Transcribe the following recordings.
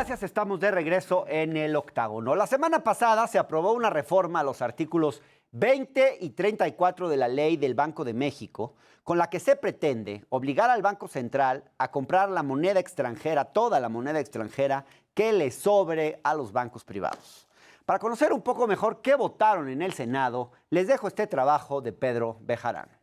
Gracias, estamos de regreso en el octágono. La semana pasada se aprobó una reforma a los artículos 20 y 34 de la Ley del Banco de México, con la que se pretende obligar al Banco Central a comprar la moneda extranjera, toda la moneda extranjera que le sobre a los bancos privados. Para conocer un poco mejor qué votaron en el Senado, les dejo este trabajo de Pedro Bejarano.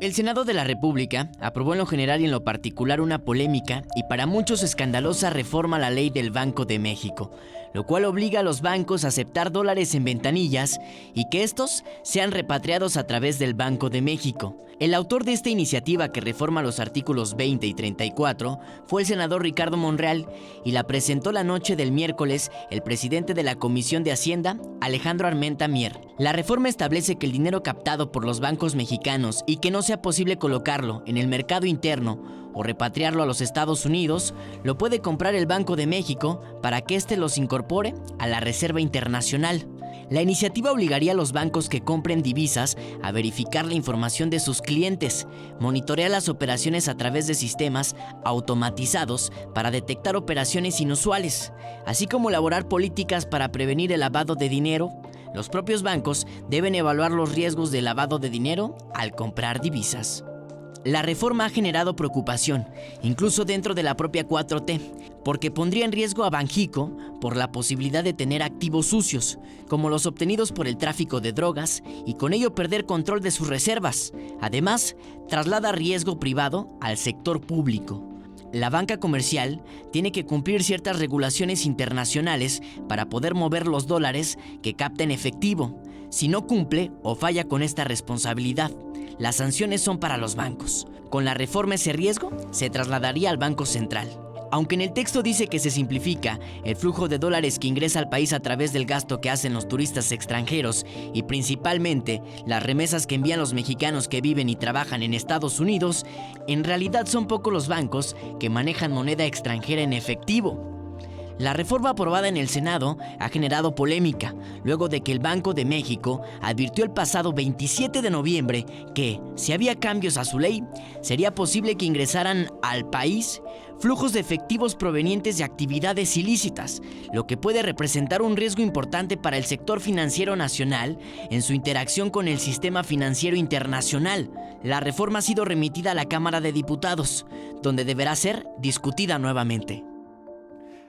El Senado de la República aprobó en lo general y en lo particular una polémica y para muchos escandalosa reforma a la ley del Banco de México, lo cual obliga a los bancos a aceptar dólares en ventanillas y que estos sean repatriados a través del Banco de México. El autor de esta iniciativa que reforma los artículos 20 y 34 fue el senador Ricardo Monreal y la presentó la noche del miércoles el presidente de la Comisión de Hacienda, Alejandro Armenta Mier. La reforma establece que el dinero captado por los bancos mexicanos y que no sea posible colocarlo en el mercado interno o repatriarlo a los Estados Unidos, lo puede comprar el Banco de México para que éste los incorpore a la Reserva Internacional. La iniciativa obligaría a los bancos que compren divisas a verificar la información de sus clientes, monitorear las operaciones a través de sistemas automatizados para detectar operaciones inusuales, así como elaborar políticas para prevenir el lavado de dinero. Los propios bancos deben evaluar los riesgos de lavado de dinero al comprar divisas. La reforma ha generado preocupación, incluso dentro de la propia 4T, porque pondría en riesgo a Banxico por la posibilidad de tener activos sucios, como los obtenidos por el tráfico de drogas, y con ello perder control de sus reservas. Además, traslada riesgo privado al sector público. La banca comercial tiene que cumplir ciertas regulaciones internacionales para poder mover los dólares que capta en efectivo. Si no cumple o falla con esta responsabilidad, las sanciones son para los bancos. Con la reforma ese riesgo se trasladaría al Banco Central. Aunque en el texto dice que se simplifica el flujo de dólares que ingresa al país a través del gasto que hacen los turistas extranjeros y principalmente las remesas que envían los mexicanos que viven y trabajan en Estados Unidos, en realidad son pocos los bancos que manejan moneda extranjera en efectivo. La reforma aprobada en el Senado ha generado polémica, luego de que el Banco de México advirtió el pasado 27 de noviembre que, si había cambios a su ley, sería posible que ingresaran al país flujos de efectivos provenientes de actividades ilícitas, lo que puede representar un riesgo importante para el sector financiero nacional en su interacción con el sistema financiero internacional. La reforma ha sido remitida a la Cámara de Diputados, donde deberá ser discutida nuevamente.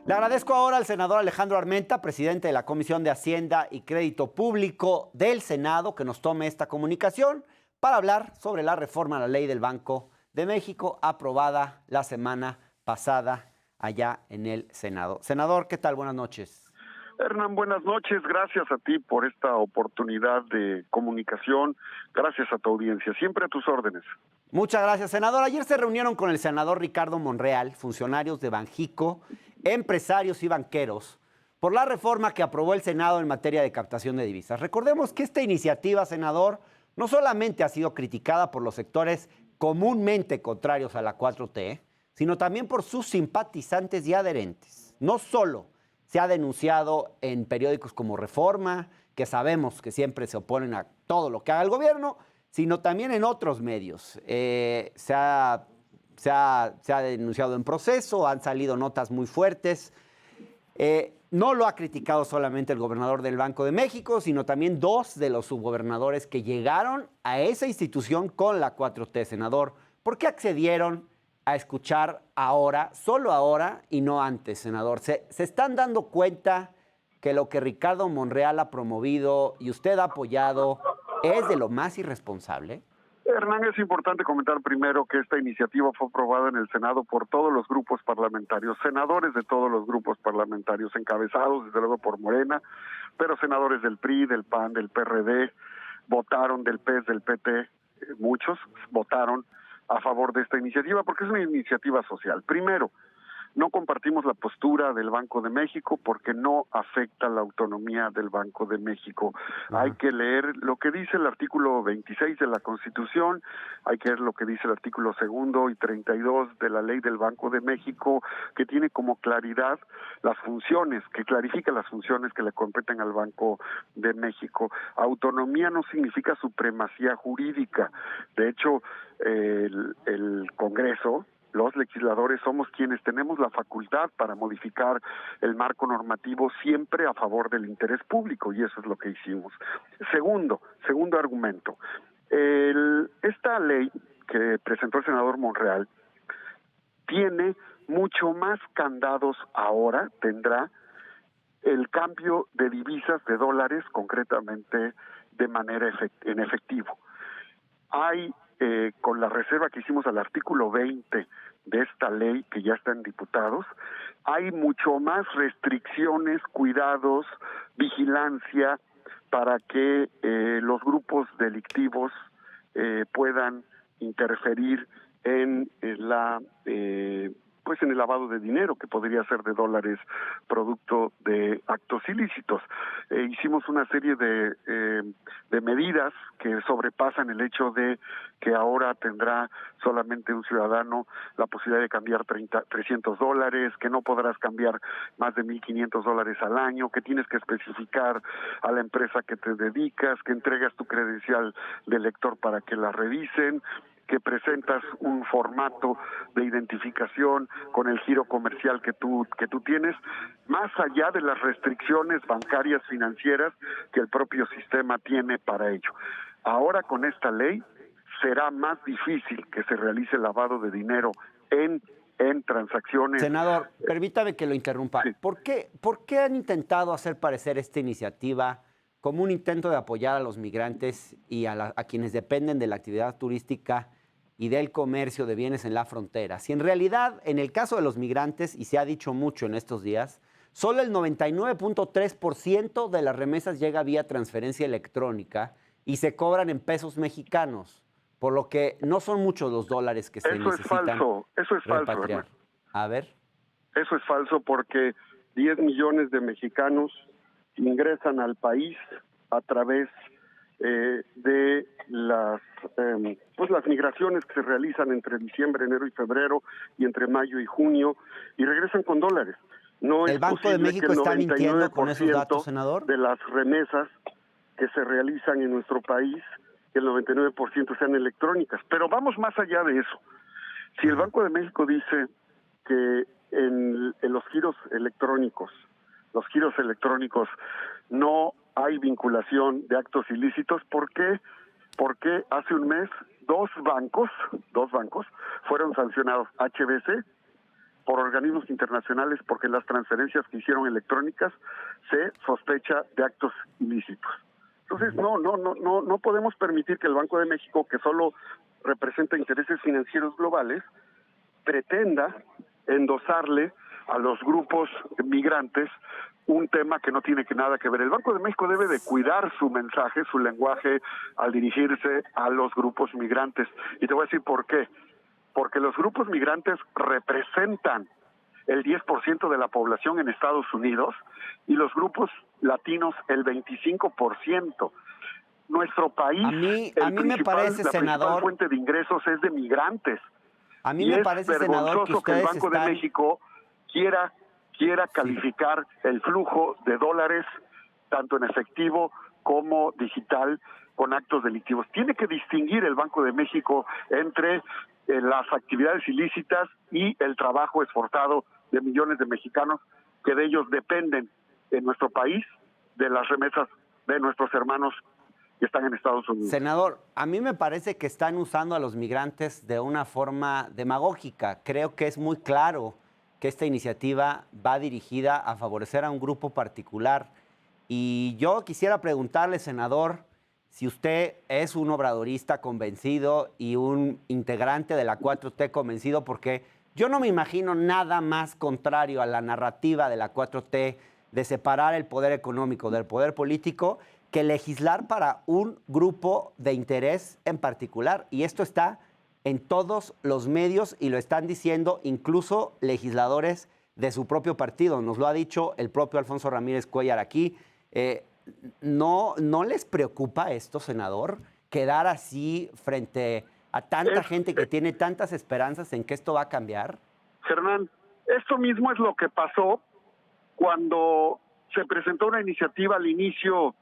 Le agradezco ahora al senador Alejandro Armenta, presidente de la Comisión de Hacienda y Crédito Público del Senado, que nos tome esta comunicación para hablar sobre la reforma a la ley del Banco de México aprobada la semana pasada allá en el Senado. Senador, ¿qué tal? Buenas noches. Hernán, buenas noches. Gracias a ti por esta oportunidad de comunicación. Gracias a tu audiencia. Siempre a tus órdenes. Muchas gracias, senador. Ayer se reunieron con el senador Ricardo Monreal, funcionarios de Banxico, empresarios y banqueros, por la reforma que aprobó el Senado en materia de captación de divisas. Recordemos que esta iniciativa, senador, no solamente ha sido criticada por los sectores comúnmente contrarios a la 4T, sino también por sus simpatizantes y adherentes. No solo se ha denunciado en periódicos como Reforma, que sabemos que siempre se oponen a todo lo que haga el gobierno, sino también en otros medios. Se ha denunciado en Proceso, han salido notas muy fuertes. No lo ha criticado solamente el gobernador del Banco de México, sino también dos de los subgobernadores que llegaron a esa institución con la 4T, senador. ¿Por qué accedieron a escuchar ahora, solo ahora y no antes, senador? ¿Se están dando cuenta que lo que Ricardo Monreal ha promovido y usted ha apoyado es de lo más irresponsable? Hernán, es importante comentar primero que esta iniciativa fue aprobada en el Senado por todos los grupos parlamentarios, senadores de todos los grupos parlamentarios, encabezados desde luego por Morena, pero senadores del PRI, del PAN, del PRD, votaron del PES, del PT, muchos votaron a favor de esta iniciativa porque es una iniciativa social. Primero, no compartimos la postura del Banco de México porque no afecta la autonomía del Banco de México. Hay que leer lo que dice el artículo 26 de la Constitución, hay que leer lo que dice el artículo 2 y 32 de la Ley del Banco de México, que tiene como claridad las funciones, que clarifica las funciones que le competen al Banco de México. Autonomía no significa supremacía jurídica. De hecho, el Congreso los legisladores somos quienes tenemos la facultad para modificar el marco normativo siempre a favor del interés público, y eso es lo que hicimos. Segundo argumento. Esta ley que presentó el senador Monreal tiene mucho más candados ahora, tendrá el cambio de divisas de dólares concretamente de manera en efectivo. Hay, con la reserva que hicimos al artículo 20 de esta ley, que ya está en diputados, hay mucho más restricciones, cuidados, vigilancia para que los grupos delictivos puedan interferir en en el lavado de dinero, que podría ser de dólares producto de actos ilícitos. Hicimos una serie de medidas que sobrepasan el hecho de que ahora tendrá solamente un ciudadano la posibilidad de cambiar $300, que no podrás cambiar más de $1,500 al año, que tienes que especificar a la empresa que te dedicas, que entregas tu credencial de lector para que la revisen, que presentas un formato de identificación con el giro comercial que tú tienes, más allá de las restricciones bancarias financieras que el propio sistema tiene para ello. Ahora con esta ley será más difícil que se realice lavado de dinero en transacciones. Senador, permítame que lo interrumpa. Sí. ¿Por qué han intentado hacer parecer esta iniciativa como un intento de apoyar a los migrantes y a quienes dependen de la actividad turística y del comercio de bienes en la frontera? Si en realidad, en el caso de los migrantes, y se ha dicho mucho en estos días, solo el 99.3% de las remesas llega vía transferencia electrónica y se cobran en pesos mexicanos, por lo que no son muchos los dólares que se necesitan. Eso es falso, repatriar. hermano. A ver. Eso es falso porque 10 millones de mexicanos ingresan al país a través de las migraciones que se realizan entre diciembre, enero y febrero y entre mayo y junio, y regresan con dólares. No ¿El es Banco de posible México que el está mintiendo con esos 99% datos, senador? de las remesas que se realizan en nuestro país, el 99% sean electrónicas. Pero vamos más allá de eso. Si el Banco de México dice que en los giros electrónicos no hay vinculación de actos ilícitos, ¿por qué? Porque hace un mes dos bancos fueron sancionados, HSBC, por organismos internacionales, porque las transferencias que hicieron electrónicas se sospecha de actos ilícitos. Entonces, no podemos permitir que el Banco de México, que solo representa intereses financieros globales, pretenda endosarle a los grupos migrantes un tema que no tiene nada que ver. El Banco de México debe de cuidar su mensaje, su lenguaje al dirigirse a los grupos migrantes. Y te voy a decir por qué. Porque los grupos migrantes representan el 10% de la población en Estados Unidos y los grupos latinos el 25%. Nuestro país, A mí me parece, la senador, principal fuente de ingresos es de migrantes. a mí me parece, senador, que el ustedes Banco de México quiera calificar el flujo de dólares, tanto en efectivo como digital, con actos delictivos. Tiene que distinguir el Banco de México entre las actividades ilícitas y el trabajo esforzado de millones de mexicanos que de ellos dependen en nuestro país, de las remesas de nuestros hermanos que están en Estados Unidos. Senador, a mí me parece que están usando a los migrantes de una forma demagógica. Creo que es muy claro que esta iniciativa va dirigida a favorecer a un grupo particular. Y yo quisiera preguntarle, senador, si usted es un obradorista convencido y un integrante de la 4T convencido, porque yo no me imagino nada más contrario a la narrativa de la 4T de separar el poder económico del poder político que legislar para un grupo de interés en particular. Y esto está en todos los medios y lo están diciendo incluso legisladores de su propio partido. Nos lo ha dicho el propio Alfonso Ramírez Cuellar aquí. ¿No les preocupa esto, senador, quedar así frente a tanta gente que tiene tantas esperanzas en que esto va a cambiar? Fernán, esto mismo es lo que pasó cuando se presentó una iniciativa al inicio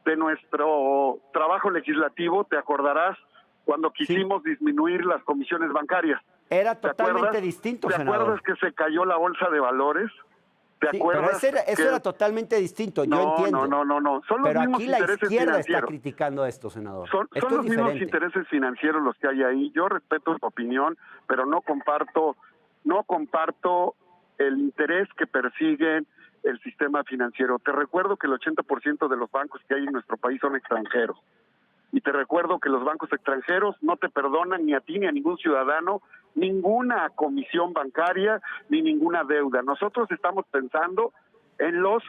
de nuestro trabajo legislativo, te acordarás, cuando quisimos disminuir las comisiones bancarias. Era ¿Te totalmente acuerdas? distinto, ¿Te senador. acuerdas que se cayó la bolsa de valores? ¿Te Sí, pero acuerdas? eso que... era totalmente distinto, yo No, entiendo. no. Son los Pero mismos aquí la intereses izquierda está financieros. criticando esto, senador. Son Esto es los mismos diferente. intereses financieros los que hay ahí. Yo respeto tu opinión, pero no comparto el interés que persiguen el sistema financiero. Te recuerdo que el 80% de los bancos que hay en nuestro país son extranjeros. Y te recuerdo que los bancos extranjeros no te perdonan ni a ti ni a ningún ciudadano ninguna comisión bancaria ni ninguna deuda. Nosotros estamos pensando en los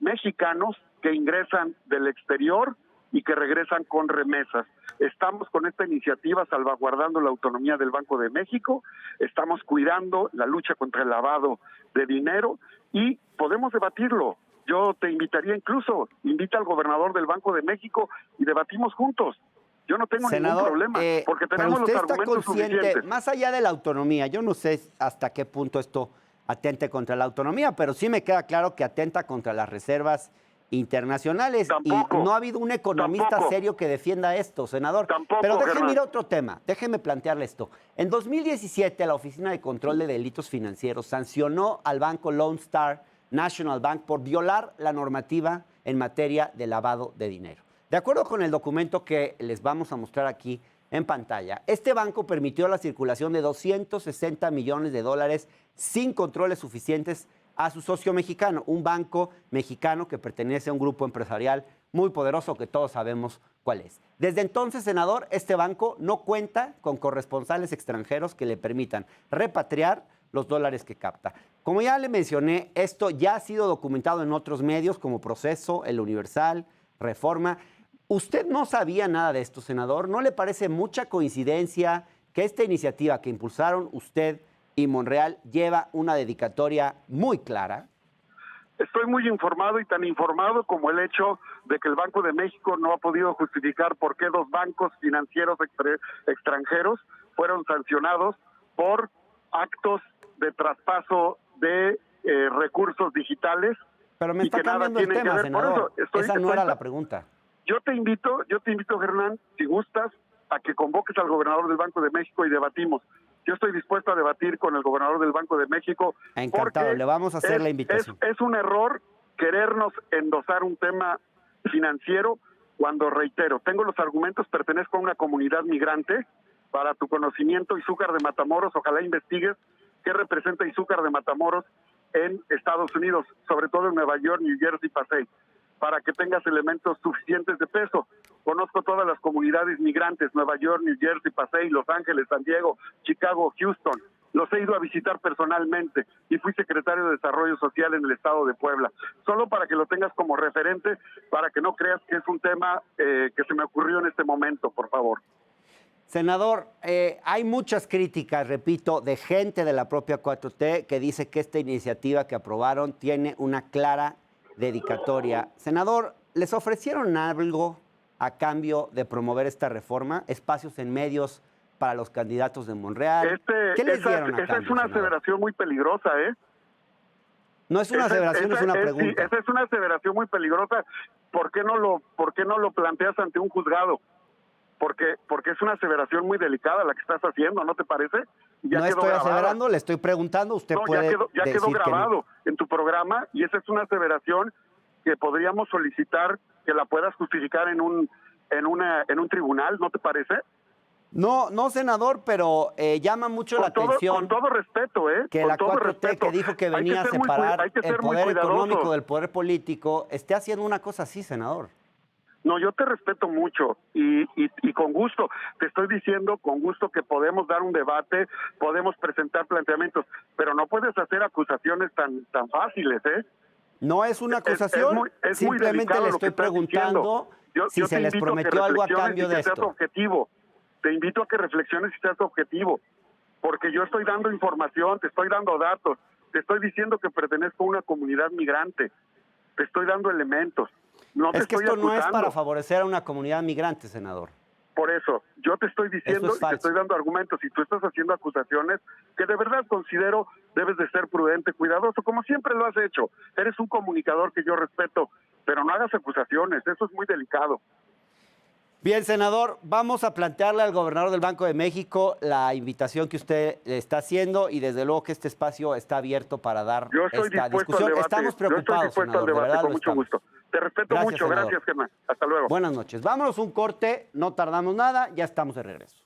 mexicanos que ingresan del exterior y que regresan con remesas. Estamos con esta iniciativa salvaguardando la autonomía del Banco de México, estamos cuidando la lucha contra el lavado de dinero y podemos debatirlo. Yo te invitaría incluso, invita al gobernador del Banco de México y debatimos juntos. Yo no tengo ningún problema, porque pero tenemos los usted está argumentos consciente, suficientes. más allá de la autonomía, yo no sé hasta qué punto esto atente contra la autonomía, pero sí me queda claro que atenta contra las reservas internacionales. Tampoco, y no ha habido un economista tampoco. serio que defienda esto, senador. Tampoco, Pero déjeme Germán. ir a otro tema, déjeme plantearle esto. En 2017, la Oficina de Control de Delitos Financieros sancionó al banco Lone Star National Bank por violar la normativa en materia de lavado de dinero. De acuerdo con el documento que les vamos a mostrar aquí en pantalla, este banco permitió la circulación de 260 millones de dólares sin controles suficientes a su socio mexicano, un banco mexicano que pertenece a un grupo empresarial muy poderoso que todos sabemos cuál es. Desde entonces, senador, este banco no cuenta con corresponsales extranjeros que le permitan repatriar los dólares que capta. Como ya le mencioné, esto ya ha sido documentado en otros medios como Proceso, El Universal, Reforma. ¿Usted no sabía nada de esto, senador? ¿No le parece mucha coincidencia que esta iniciativa que impulsaron usted y Monreal lleva una dedicatoria muy clara? Estoy muy informado y tan informado como el hecho de que el Banco de México no ha podido justificar por qué 2 bancos financieros extranjeros fueron sancionados por actos de traspaso de recursos digitales. Pero me y está que nada cambiando el tienen que tema, ver. senador. Por eso Esa no era la pregunta. Yo te invito, Germán, si gustas, a que convoques al gobernador del Banco de México y debatimos. Yo estoy dispuesto a debatir con el gobernador del Banco de México. Encantado, le vamos a hacer la invitación. Es un error querernos endosar un tema financiero cuando, reitero, tengo los argumentos, pertenezco a una comunidad migrante. Para tu conocimiento, Izúcar de Matamoros, ojalá investigues qué representa Izúcar de Matamoros en Estados Unidos, sobre todo en Nueva York, New Jersey, Pasay, para que tengas elementos suficientes de peso. Conozco todas las comunidades migrantes, Nueva York, New Jersey, Pasay, Los Ángeles, San Diego, Chicago, Houston. Los he ido a visitar personalmente y fui secretario de Desarrollo Social en el estado de Puebla. Solo para que lo tengas como referente, para que no creas que es un tema que se me ocurrió en este momento, por favor. Senador, hay muchas críticas, repito, de gente de la propia 4T que dice que esta iniciativa que aprobaron tiene una clara dedicatoria. Senador, ¿les ofrecieron algo a cambio de promover esta reforma? ¿Espacios en medios para los candidatos de Monreal? ¿Qué les dieron a cambio, Esa es una senador? aseveración muy peligrosa, ¿eh? No es una aseveración, es una pregunta. Sí, esa es una aseveración muy peligrosa. ¿Por qué no lo planteas ante un juzgado? Porque es una aseveración muy delicada la que estás haciendo, ¿no te parece? No estoy aseverando, le estoy preguntando, usted puede ya quedó decir grabado que no. en tu programa y esa es una aseveración que podríamos solicitar que la puedas justificar en un tribunal, ¿no te parece? No, senador, pero llama mucho la atención. Con todo respeto, que con la todo 4T respeto. que dijo que venía a separar el poder económico del poder político, esté haciendo una cosa así, senador. No, yo te respeto mucho y con gusto, te estoy diciendo con gusto que podemos dar un debate, podemos presentar planteamientos, pero no puedes hacer acusaciones tan fáciles, ¿eh? No es una acusación, simplemente le estoy preguntando si se les prometió algo a cambio de esto. Te invito a que reflexiones y seas objetivo, porque yo estoy dando información, te estoy dando datos, te estoy diciendo que pertenezco a una comunidad migrante, te estoy dando elementos. No es te que estoy esto acusando. No es para favorecer a una comunidad migrante, senador. Por eso, yo te estoy diciendo y te estoy dando argumentos y tú estás haciendo acusaciones que de verdad considero debes de ser prudente, cuidadoso, como siempre lo has hecho. Eres un comunicador que yo respeto, pero no hagas acusaciones, eso es muy delicado. Bien, senador, vamos a plantearle al gobernador del Banco de México la invitación que usted le está haciendo y desde luego que este espacio está abierto para dar Yo estoy esta dispuesto discusión. al debate. Estamos preocupados, Yo estoy dispuesto senador, al de debate verdad con lo mucho estamos. gusto. Te respeto Gracias, mucho. senador. Gracias, Germán. Hasta luego. Buenas noches. Vámonos un corte, no tardamos nada, ya estamos de regreso.